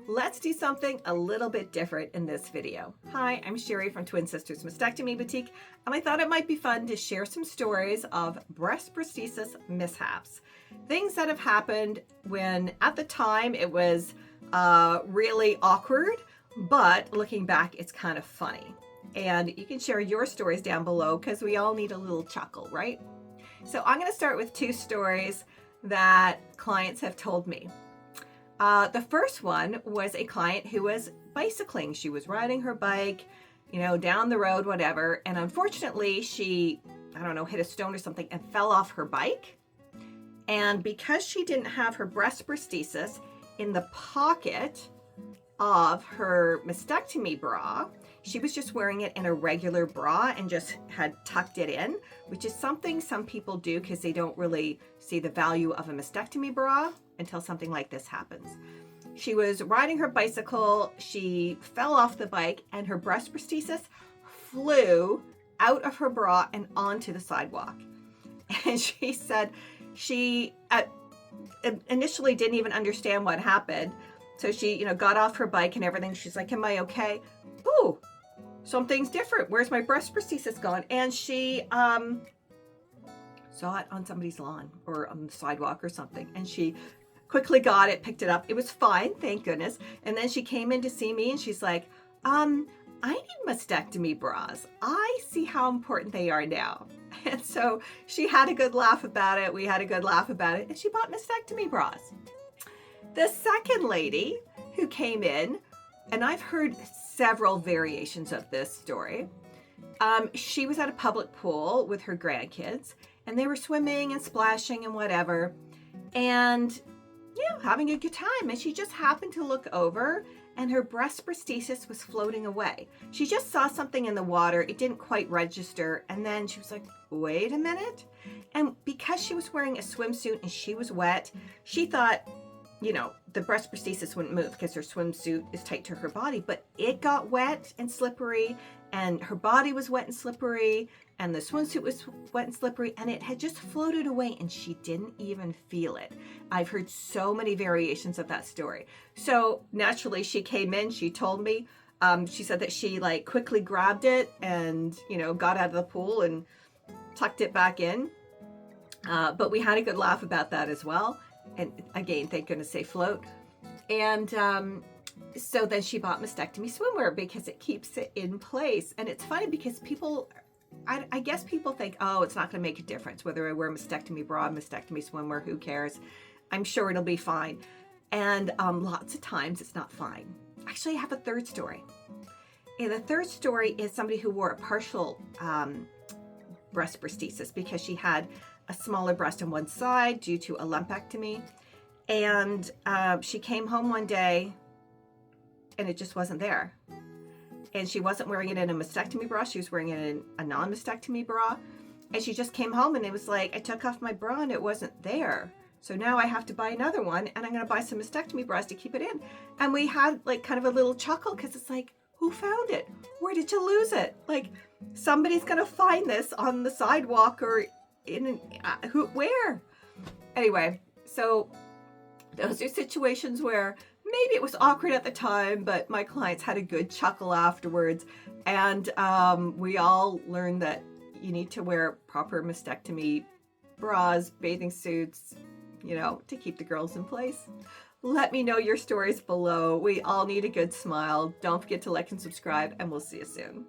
Let's do something a little bit different in this video. Hi, I'm Sherry from Twin Sisters Mastectomy Boutique, and I thought it might be fun to share some stories of breast prosthesis mishaps. Things that have happened when at the time it was really awkward, but looking back, it's kind of funny. And you can share your stories down below because we all need a little chuckle, right? So I'm going to start with two stories that clients have told me. The first one was a client who was bicycling. She was riding her bike, down the road, whatever. And unfortunately, she, hit a stone or something and fell off her bike. And because she didn't have her breast prosthesis in the pocket of her mastectomy bra, she was just wearing it in a regular bra and just had tucked it in, which is something some people do because they don't really see the value of a mastectomy bra until something like this happens. She was riding her bicycle, she fell off the bike, and her breast prosthesis flew out of her bra and onto the sidewalk. And she said she initially didn't even understand what happened. So she, got off her bike and everything. She's like, am I okay? Ooh, something's different. Where's my breast prosthesis gone? And she saw it on somebody's lawn or on the sidewalk or something. And she quickly got it, picked it up. It was fine, thank goodness. And then she came in to see me and she's like, I need mastectomy bras. I see how important they are now. And so she had a good laugh about it. We had a good laugh about it. And she bought mastectomy bras. The second lady who came in, and I've heard several variations of this story. She was at a public pool with her grandkids, and they were swimming and splashing and whatever, and having a good time. And she just happened to look over, and her breast prosthesis was floating away. She just saw something in the water. It didn't quite register, and then she was like, wait a minute. And because she was wearing a swimsuit and she was wet, she thought, the breast prosthesis wouldn't move because her swimsuit is tight to her body, but it got wet and slippery, and her body was wet and slippery, and the swimsuit was wet and slippery, and it had just floated away, and she didn't even feel it. I've heard so many variations of that story. So naturally, she came in, she told me, she said that she quickly grabbed it and, got out of the pool and tucked it back in. But we had a good laugh about that as well. And again, thank goodness they float. And so then she bought mastectomy swimwear because it keeps it in place. And it's funny because people, I guess people think, oh, it's not going to make a difference whether I wear mastectomy bra, mastectomy swimwear, who cares? I'm sure it'll be fine. And lots of times it's not fine. Actually, I have a third story. And the third story is somebody who wore a partial breast prosthesis because she had a smaller breast on one side due to a lumpectomy. And she came home one day and it just wasn't there. And she wasn't wearing it in a mastectomy bra. She was wearing it in a non-mastectomy bra. And she just came home and it was like, I took off my bra and it wasn't there. So now I have to buy another one, and I'm going to buy some mastectomy bras to keep it in. And we had kind of a little chuckle because it's like, who found it? Where did you lose it? Somebody's going to find this on the sidewalk or where? Anyway, so those are situations where maybe it was awkward at the time, but my clients had a good chuckle afterwards. And we all learned that you need to wear proper mastectomy bras, bathing suits, to keep the girls in place. Let me know your stories below. We all need a good smile. Don't forget to like and subscribe, and we'll see you soon.